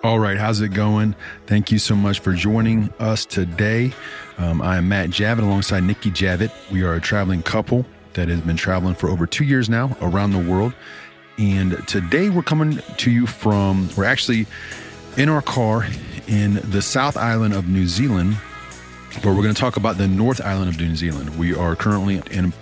All right, how's it going? Thank you so much for joining us today. I am Matt Javitt alongside Nikki Javitt. We are a traveling couple that has been traveling for over 2 years now around the world. And today we're coming to you we're actually in our car in the South Island of New Zealand, but we're going to talk about the North Island of New Zealand. We are currently in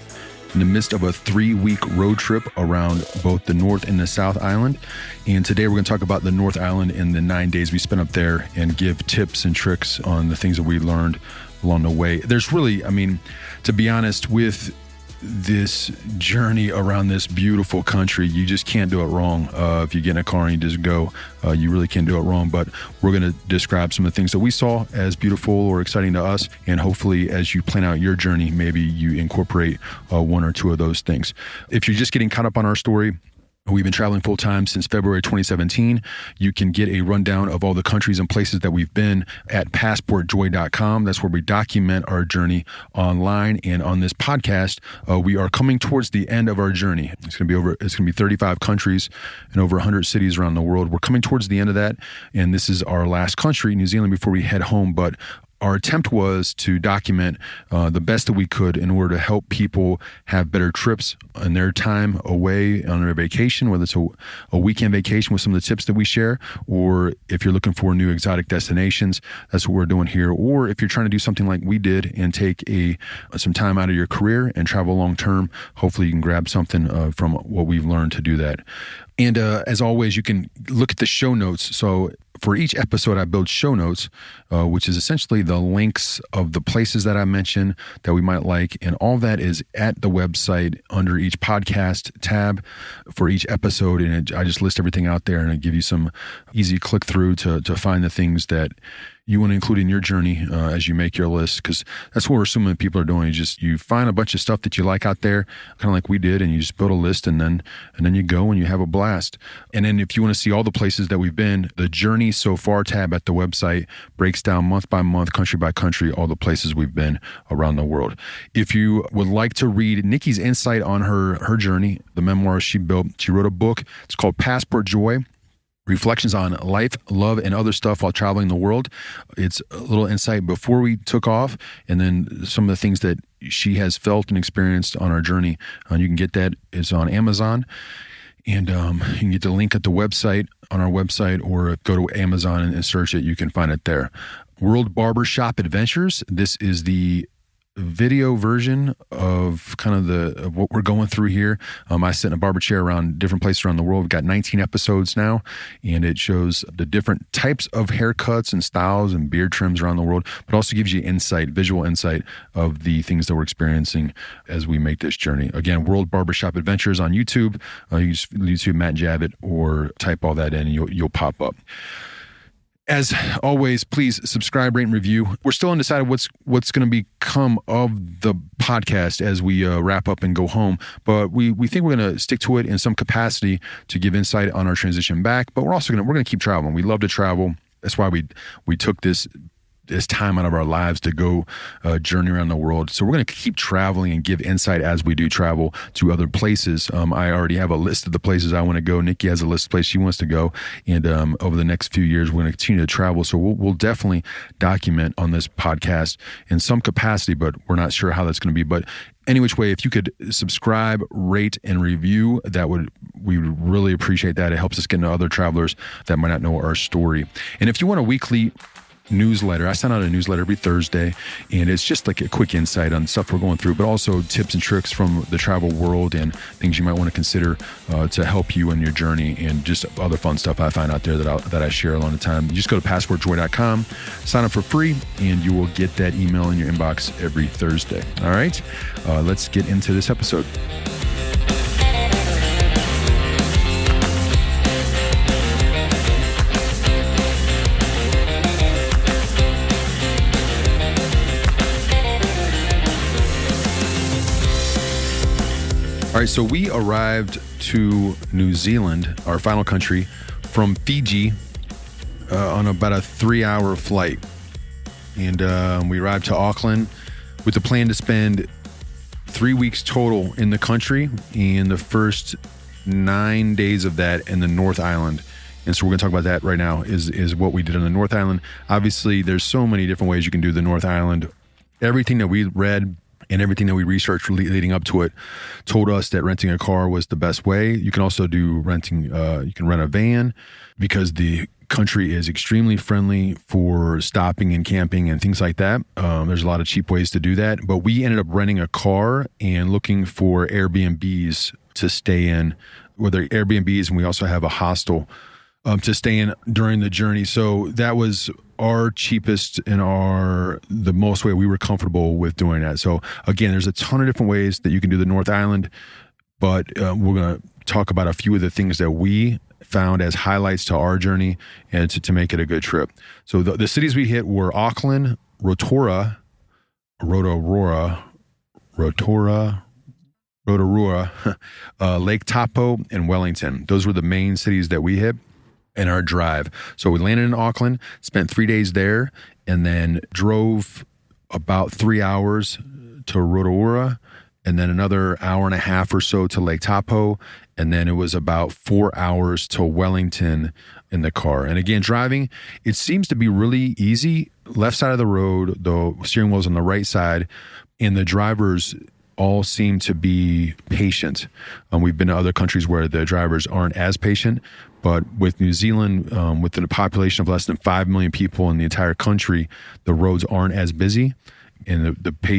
the midst of a 3-week road trip around both the North and the South Island. And today we're going to talk about the North Island and the 9 days we spent up there and give tips and tricks on the things that we learned along the way. There's really, to be honest, with this journey around this beautiful country, you just can't do it wrong. If you get in a car and you just go, you really can't do it wrong. But we're going to describe some of the things that we saw as beautiful or exciting to us. And hopefully as you plan out your journey, maybe you incorporate one or two of those things. If you're just getting caught up on our story, we've been traveling full time since February 2017. You can get a rundown of all the countries and places that we've been at passportjoy.com. That's where we document our journey online. And on this podcast, we are coming towards the end of our journey. It's going to be 35 countries and over 100 cities around the world. We're coming towards the end of that. And this is our last country, New Zealand, before we head home. But our attempt was to document the best that we could in order to help people have better trips in their time away on their vacation, whether it's a weekend vacation with some of the tips that we share, or if you're looking for new exotic destinations, that's what we're doing here. Or if you're trying to do something like we did and take some time out of your career and travel long term, hopefully you can grab something from what we've learned to do that. And as always, you can look at the show notes. So for each episode, I build show notes, which is essentially the links of the places that I mentioned that we might like. And all that is at the website under each podcast tab for each episode. And I just list everything out there and I give you some easy click through to find the things that you want to include in your journey as you make your list, because that's what we're assuming people are doing. You find a bunch of stuff that you like out there, kind of like we did, and you just build a list, and then you go and you have a blast. And then if you want to see all the places that we've been, the Journey So Far tab at the website breaks down month by month, country by country, all the places we've been around the world. If you would like to read Nikki's insight on her journey, the memoir she built, she wrote a book. It's called Passport Joy: Reflections on Life, Love, and Other Stuff While Traveling the World. It's a little insight before we took off, and then some of the things that she has felt and experienced on our journey. You can get that. It's on Amazon, and you can get the link at the website, on our website, or go to Amazon and search it. You can find it there. World Barbershop Adventures. This is the video version of kind of what we're going through here. I sit in a barber chair around different places around the world. We've got 19 episodes now, and it shows the different types of haircuts and styles and beard trims around the world, but also gives you visual insight of the things that we're experiencing as we make this journey. Again, World Barbershop Adventures on YouTube. You just YouTube Matt Javitt or type all that in and you'll pop up. As always, please subscribe, rate, and review. We're still undecided what's going to become of the podcast as we wrap up and go home, but we think we're going to stick to it in some capacity to give insight on our transition back. But we're going to keep traveling. We love to travel. That's why we took this time out of our lives to go journey around the world. So we're going to keep traveling and give insight as we do travel to other places. I already have a list of the places I want to go. Nikki has a list of places she wants to go. And over the next few years, we're going to continue to travel. So we'll definitely document on this podcast in some capacity, but we're not sure how that's going to be. But any which way, if you could subscribe, rate, and review, we would really appreciate that. It helps us get into other travelers that might not know our story. And if you want a weekly newsletter, I send out a newsletter every Thursday, and it's just like a quick insight on stuff we're going through, but also tips and tricks from the travel world and things you might want to consider to help you in your journey, and just other fun stuff I find out there that I share along the time. You just go to passportjoy.com, sign up for free, and you will get that email in your inbox every Thursday. All right, let's get into this episode. All right, so we arrived to New Zealand, our final country, from Fiji on about a 3-hour flight. And we arrived to Auckland with the plan to spend 3 weeks total in the country, and the first 9 days of that in the North Island. And so we're going to talk about that right now is what we did on the North Island. Obviously, there's so many different ways you can do the North Island. Everything that we read and everything that we researched leading up to it told us that renting a car was the best way. You can also do renting, you can rent a van because the country is extremely friendly for stopping and camping and things like that. There's a lot of cheap ways to do that. But we ended up renting a car and looking for Airbnbs to stay in, whether Airbnbs, and we also have a hostel to stay in during the journey. So that was our cheapest and the most way we were comfortable with doing that. So again, there's a ton of different ways that you can do the North Island, but we're going to talk about a few of the things that we found as highlights to our journey and to make it a good trip. So the cities we hit were Auckland, Rotorua, Lake Taupo, and Wellington. Those were the main cities that we hit in our drive. So we landed in Auckland, spent 3 days there, and then drove about 3 hours to Rotorua, and then another hour and a half or so to Lake Taupo, and then it was about 4 hours to Wellington in the car. And again, driving, it seems to be really easy. Left side of the road, the steering wheel's on the right side, and the drivers all seem to be patient. We've been to other countries where the drivers aren't as patient, but with New Zealand, with a population of less than 5 million people in the entire country, the roads aren't as busy. And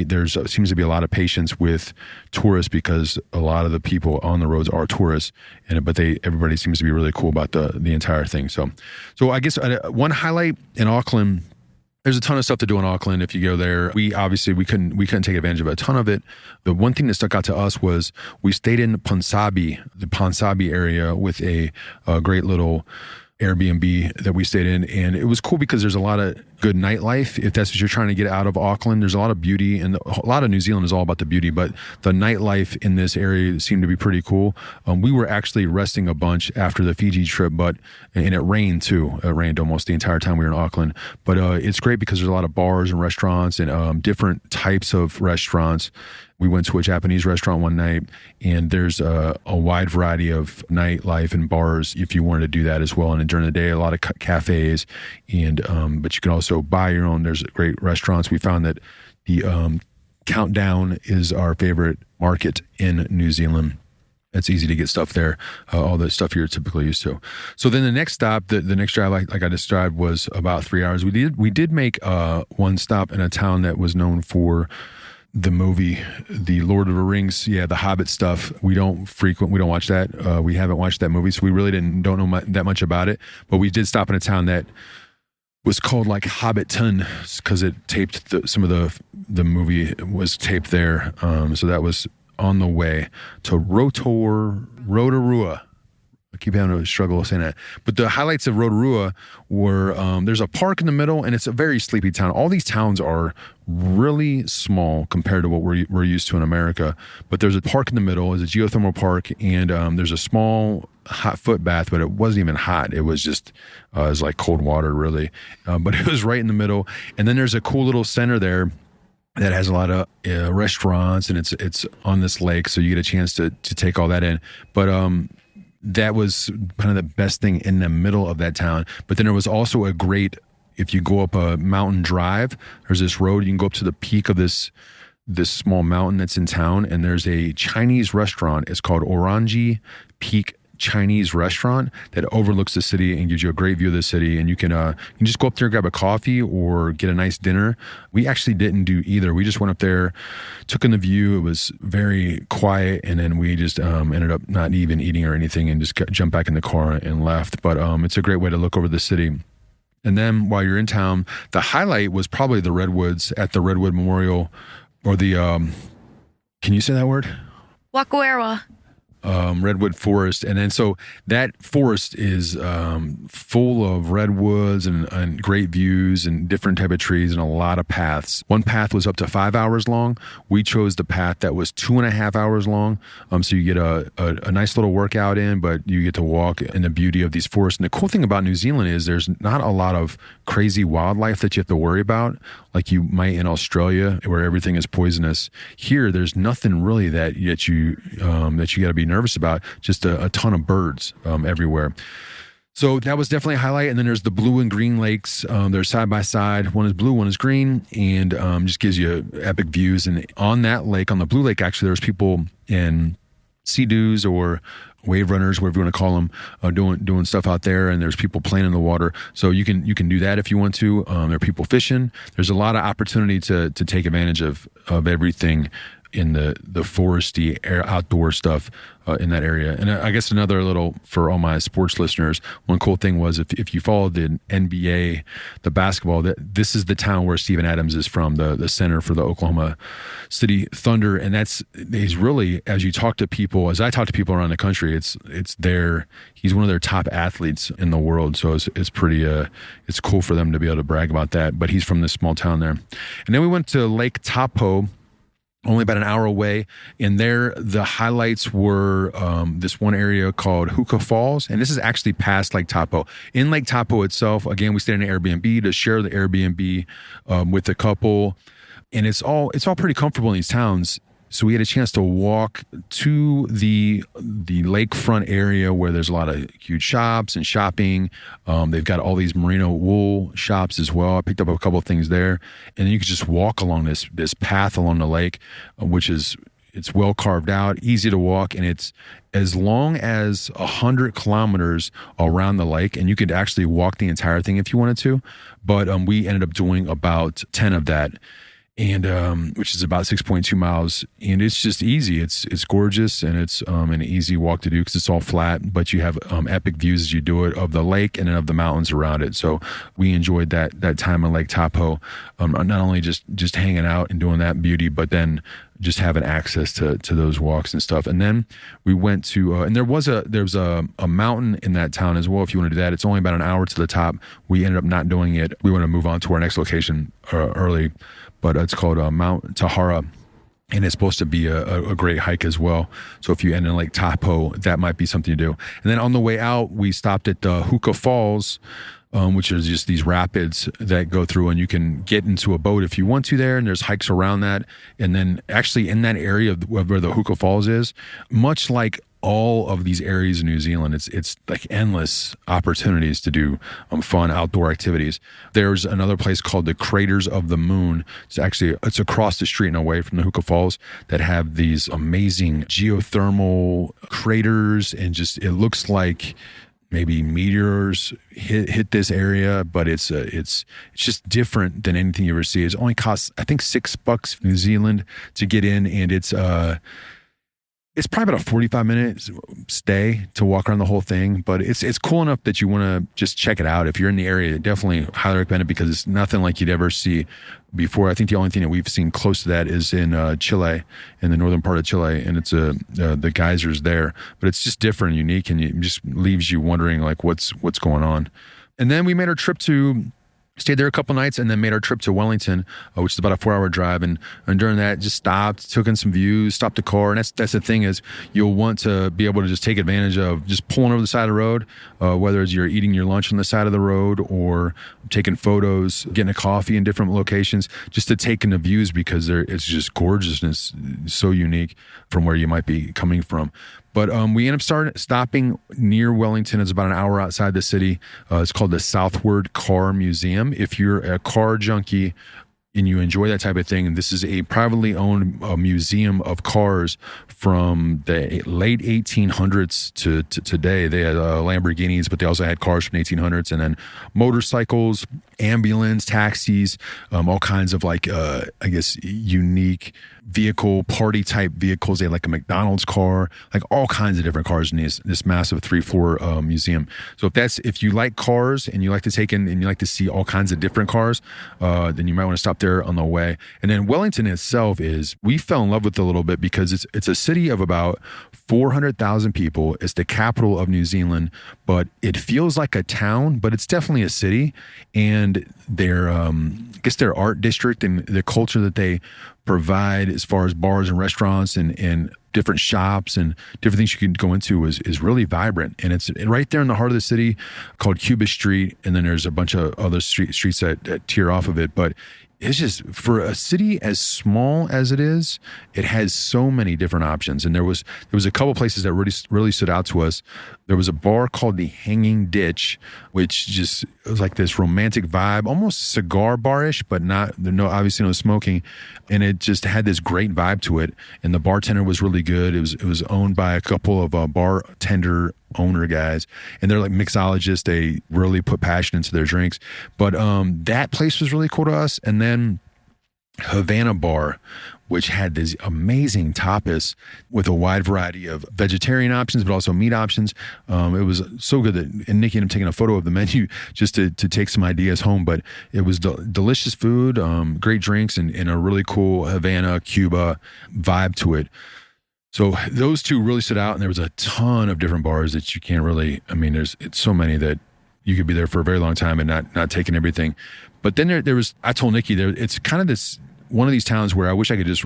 there's seems to be a lot of patience with tourists because a lot of the people on the roads are tourists, but everybody seems to be really cool about the entire thing. So I guess one highlight in Auckland. There's a ton of stuff to do in Auckland if you go there. We couldn't take advantage of a ton of it. The one thing that stuck out to us was we stayed in the Ponsabi area with a great little Airbnb that we stayed in, and it was cool because there's a lot of good nightlife. If that's what you're trying to get out of Auckland, there's a lot of beauty, and a lot of New Zealand is all about the beauty, but the nightlife in this area seemed to be pretty cool. We were actually resting a bunch after the Fiji trip, and it rained too. It rained almost the entire time we were in Auckland, but it's great because there's a lot of bars and restaurants and different types of restaurants. We went to a Japanese restaurant one night, and there's a wide variety of nightlife and bars if you wanted to do that as well. And during the day, a lot of cafes, and but you can also buy your own. There's great restaurants. We found that the Countdown is our favorite market in New Zealand. It's easy to get stuff there, all the stuff you're typically used to. So then the next stop, the next drive, like I described, was about 3 hours. We did make one stop in a town that was known for the movie, the Lord of the Rings, the Hobbit stuff. We don't watch that. We haven't watched that movie, so we really don't know that much about it. But we did stop in a town that was called like Hobbiton because it taped some of the movie was taped there. So that was on the way to Rotorua. I keep having a struggle saying that. But the highlights of Rotorua were there's a park in the middle, and it's a very sleepy town. All these towns are really small compared to what we're used to in America. But there's a park in the middle. It's a geothermal park, and there's a small hot foot bath, but it wasn't even hot. It was just it was like cold water, really. But it was right in the middle. And then there's a cool little center there that has a lot of restaurants, and it's on this lake, so you get a chance to take all that in. But that was kind of the best thing in the middle of that town. But then there was also if you go up a mountain drive, there's this road, you can go up to the peak of this small mountain that's in town, and there's a Chinese restaurant. It's called Orangi Peak Chinese restaurant that overlooks the city and gives you a great view of the city. And you can just go up there and grab a coffee or get a nice dinner. We actually didn't do either. We just went up there, took in the view. It was very quiet, and then we just ended up not even eating or anything and just jumped back in the car and left. But it's a great way to look over the city. And then while you're in town, the highlight was probably the Redwoods at the Redwood Memorial, or the can you say that word? Wakaweroa. Redwood Forest. And then so that forest is full of redwoods and great views and different type of trees and a lot of paths. One path was up to 5 hours long. We chose the path that was 2.5 hours long. So you get a nice little workout in, but you get to walk in the beauty of these forests. And the cool thing about New Zealand is there's not a lot of crazy wildlife that you have to worry about like you might in Australia where everything is poisonous. Here, there's nothing really that you got to be nervous about, just a ton of birds everywhere. So that was definitely a highlight. And then there's the blue and green lakes. They're side by side. One is blue, one is green, and just gives you epic views. And on that lake, on the blue lake, actually, there's people in sea-doos or wave runners, whatever you want to call them, doing stuff out there. And there's people playing in the water. So you can do that if you want to. There are people fishing. There's a lot of opportunity to take advantage of everything in the foresty outdoor stuff in that area. And I guess another little for all my sports listeners, one cool thing was if you followed the NBA, the basketball, this is the town where Steven Adams is from, the center for the Oklahoma City Thunder. And he's really, as I talk to people around the country, it's he's one of their top athletes in the world. So it's pretty, it's cool for them to be able to brag about that. But he's from this small town there. And then we went to Lake Taupo, only about an hour away. And there, the highlights were this one area called Huka Falls. And this is actually past Lake Taupo. In Lake Taupo itself, again, we stayed in an Airbnb to share the Airbnb with a couple. And it's all pretty comfortable in these towns. So we had a chance to walk to the lakefront area where there's a lot of huge shops and shopping. They've got all these merino wool shops as well. I picked up a couple of things there. And then you could just walk along this path along the lake, it's well carved out, easy to walk, and it's as long as 100 kilometers around the lake, and you could actually walk the entire thing if you wanted to. But we ended up doing about 10 of that. And which is about 6.2 miles, and it's just easy. It's gorgeous, and it's an easy walk to do because it's all flat. But you have epic views as you do it of the lake and then of the mountains around it. So we enjoyed that time in Lake Taupo, not only just hanging out and doing that beauty, but then just having access to those walks and stuff. And then we went to and there's a mountain in that town as well. If you want to do that, it's only about an hour to the top. We ended up not doing it. We want to move on to our next location early. But it's called Mount Tahara, and it's supposed to be a great hike as well. So if you end in Lake Taupo, that might be something to do. And then on the way out, we stopped at Huka Falls, which is just these rapids that go through, and you can get into a boat if you want to there, and there's hikes around that. And then actually in that area of where the Huka Falls is, much like all of these areas in New Zealand, it's like endless opportunities to do fun outdoor activities. There's another place called the Craters of the Moon. It's across the street and away from the Huka Falls that have these amazing geothermal craters, and just it looks like maybe meteors hit this area, but it's just different than anything you ever see. It only costs, I think, $6 New Zealand to get in, and it's probably about a 45-minute stay to walk around the whole thing, but it's cool enough that you want to just check it out. If you're in the area, definitely highly recommend it because it's nothing like you'd ever see before. I think the only thing that we've seen close to that is in Chile, in the northern part of Chile, and it's the geysers there. But it's just different and unique, and it just leaves you wondering like what's going on. And then we made our trip stayed there a couple nights, and then made our trip to Wellington, which is about a 4-hour drive. And during that, just stopped, took in some views, stopped the car. And that's the thing is you'll want to be able to just take advantage of just pulling over the side of the road, whether it's you're eating your lunch on the side of the road or taking photos, getting a coffee in different locations, just to take in the views because it's just gorgeousness, so unique from where you might be coming from. But we ended up stopping near Wellington. It's about an hour outside the city. It's called the Southward Car Museum. If you're a car junkie and you enjoy that type of thing, this is a privately owned museum of cars from the late 1800s to today. They had Lamborghinis, but they also had cars from the 1800s, and then motorcycles, ambulance, taxis, all kinds of unique vehicle, party type vehicles. They had like a McDonald's car, like all kinds of different cars in this massive 3-floor museum. So if you like cars and you like to take in and you like to see all kinds of different cars, then you might want to stop there on the way. And then Wellington itself we fell in love with it a little bit because it's a city of about 400,000 people. It's the capital of New Zealand, but it feels like a town, but it's definitely a city. And their art district and the culture that they provide as far as bars and restaurants and different shops and different things you can go into is really vibrant. And it's right there in the heart of the city called Cuba Street. And then there's a bunch of other streets that tear off of it. But it's just, for a city as small as it is, it has so many different options. And there was a couple places that really stood out to us. There was a bar called the Hanging Ditch, which just, it was like this romantic vibe, almost cigar bar-ish, but obviously no smoking. And it just had this great vibe to it. And the bartender was really good. It was owned by a couple of bartender owner guys, and they're like mixologists. They really put passion into their drinks. But that place was really cool to us. And then Havana Bar, which had this amazing tapas with a wide variety of vegetarian options, but also meat options. It was so good and Nikki ended up taking a photo of the menu just to take some ideas home. But it was delicious food, great drinks, and a really cool Havana, Cuba vibe to it. So those two really stood out, and there was a ton of different bars that you can't really, it's so many that you could be there for a very long time and not taking everything. But then there was, I told Nikki, it's kind of this, one of these towns where I wish I could just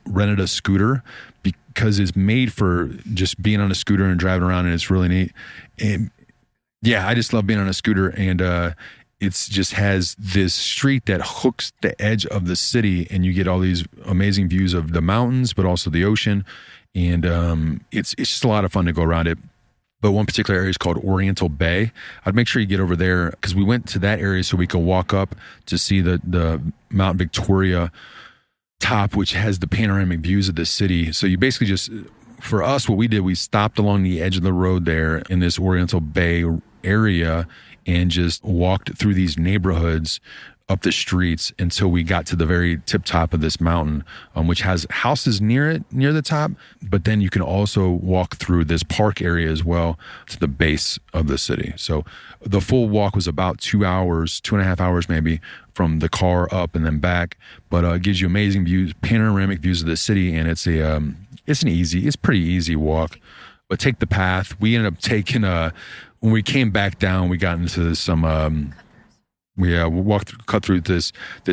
rented a scooter, because it's made for just being on a scooter and driving around, and it's really neat. And yeah, I just love being on a scooter, and it's just has this street that hooks the edge of the city, and you get all these amazing views of the mountains, but also the ocean. And it's just a lot of fun to go around it. But one particular area is called Oriental Bay. I'd make sure you get over there, because we went to that area so we could walk up to see the Mount Victoria top, which has the panoramic views of the city. So you basically just, for us, what we did, we stopped along the edge of the road there in this Oriental Bay area and just walked through these neighborhoods up the streets until we got to the very tip top of this mountain, which has houses near the top. But then you can also walk through this park area as well to the base of the city. So the full walk was about 2 hours, 2.5 hours maybe, from the car up and then back. But it gives you amazing views, panoramic views of the city, and it's pretty easy walk. But take the path. We ended up taking when we came back down, we got into some. We cut through this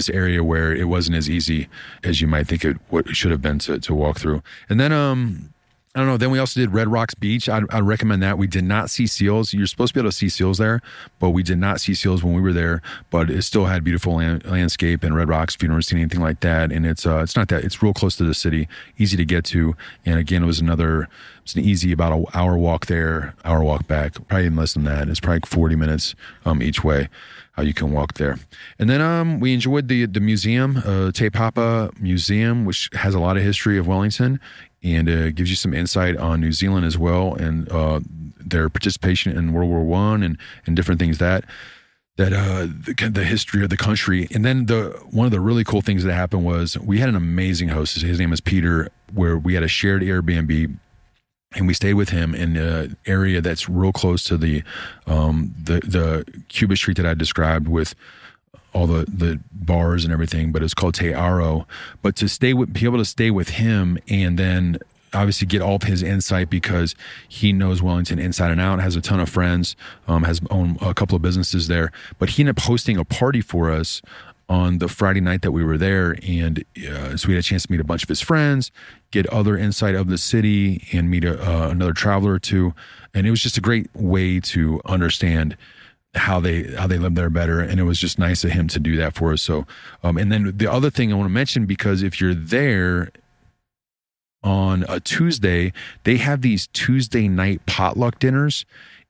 area where it wasn't as easy as you might think it should have been to walk through. And then, I don't know, then we also did Red Rocks Beach. I'd recommend that. We did not see seals. You're supposed to be able to see seals there, but we did not see seals when we were there. But it still had beautiful landscape and Red Rocks, if you've never seen anything like that. And it's not that, it's real close to the city, easy to get to. And again, it was an easy about an hour walk there, hour walk back, probably even less than that. It's probably 40 minutes each way. How you can walk there. And then we enjoyed the museum, Taupo Museum, which has a lot of history of Wellington, and gives you some insight on New Zealand as well, and their participation in World War I and different things that the history of the country. And then one of the really cool things that happened was we had an amazing host. His name is Peter, where we had a shared Airbnb. And we stayed with him in an area that's real close to the Cuba Street that I described, with all the bars and everything, but it's called Te Aro. But be able to stay with him, and then obviously get all of his insight, because he knows Wellington inside and out, has a ton of friends, has owned a couple of businesses there. But he ended up hosting a party for us on the Friday night that we were there. And so we had a chance to meet a bunch of his friends, get other insight of the city, and meet another traveler or two. And it was just a great way to understand how they live there better. And it was just nice of him to do that for us. So, and then the other thing I want to mention, because if you're there on a Tuesday, they have these Tuesday night potluck dinners.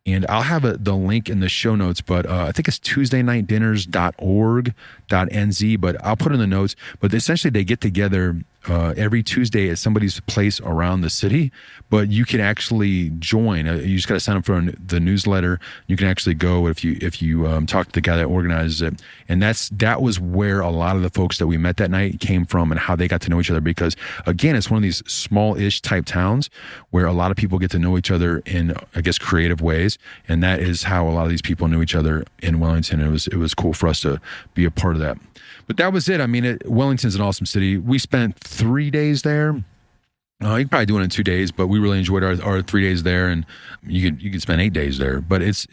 And I'll have the link in the show notes, but I think it's tuesdaynightdinners.org.nz, but I'll put in the notes. But essentially they get together every Tuesday at somebody's place around the city, but you can actually join. You just got to sign up for the newsletter. You can actually go if you talk to the guy that organizes it. And that was where a lot of the folks that we met that night came from, and how they got to know each other, because again, it's one of these small-ish type towns where a lot of people get to know each other in, I guess, creative ways. And that is how a lot of these people knew each other in Wellington. It was cool for us to be a part of that. But that was it. I mean, Wellington's an awesome city. We spent 3 days there. You could probably do it in 2 days, but we really enjoyed our 3 days there, and you could spend 8 days there. But it's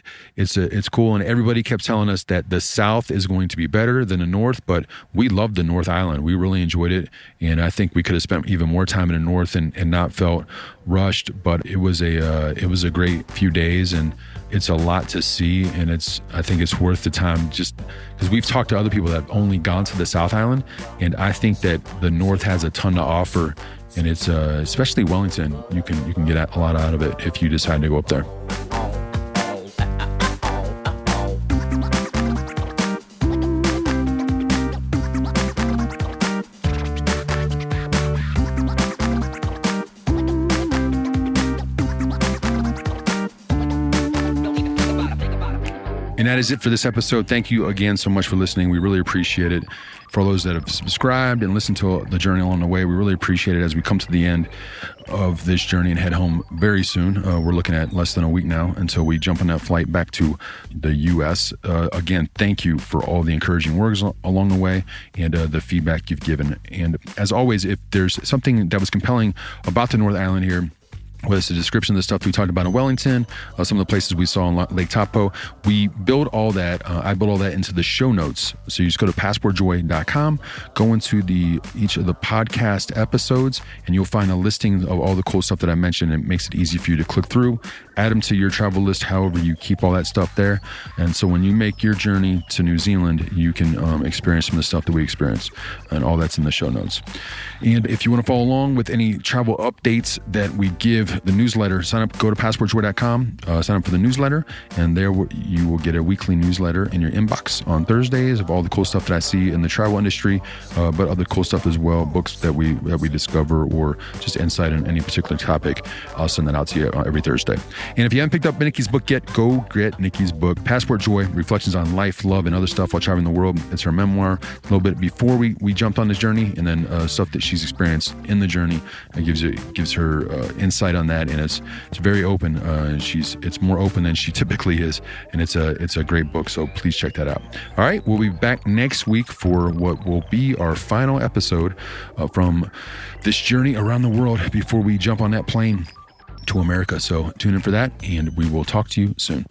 cool, and everybody kept telling us that the South is going to be better than the North, but we loved the North Island. We really enjoyed it, and I think we could have spent even more time in the North and not felt rushed. But it was a great few days, and it's a lot to see, and I think it's worth the time, just because we've talked to other people that have only gone to the South Island, and I think that the North has a ton to offer. And it's especially Wellington, you can get a lot out of it if you decide to go up there. And that is it for this episode. Thank you again so much for listening. We really appreciate it. For those that have subscribed and listened to the journey along the way, we really appreciate it as we come to the end of this journey and head home very soon. We're looking at less than a week now until we jump on that flight back to the U.S. Again, thank you for all the encouraging words along the way and the feedback you've given. And as always, if there's something that was compelling about the North Island here, whether it's the description of the stuff we talked about in Wellington, some of the places we saw in Lake Taupo, we build all that. I build all that into the show notes. So you just go to passportjoy.com, go into each of the podcast episodes, and you'll find a listing of all the cool stuff that I mentioned. It makes it easy for you to click through, add them to your travel list, however you keep all that stuff there. And so when you make your journey to New Zealand, you can experience some of the stuff that we experienced, and all that's in the show notes. And if you want to follow along with any travel updates that we give, the newsletter, sign up, go to passportjoy.com, sign up for the newsletter, and there you will get a weekly newsletter in your inbox on Thursdays of all the cool stuff that I see in the travel industry, but other cool stuff as well, books that we discover, or just insight on any particular topic. I'll send that out to you every Thursday. And if you haven't picked up Nikki's book yet, go get Nikki's book, Passport Joy, Reflections on Life, Love, and Other Stuff While Traveling the World. It's her memoir, a little bit before we jumped on this journey, and then stuff that she's experienced in the journey. It gives her insight on that, and it's very open. It's more open than she typically is, and it's a great book. So please check that out. All right, we'll be back next week for what will be our final episode from this journey around the world before we jump on that plane to America. So tune in for that, and we will talk to you soon.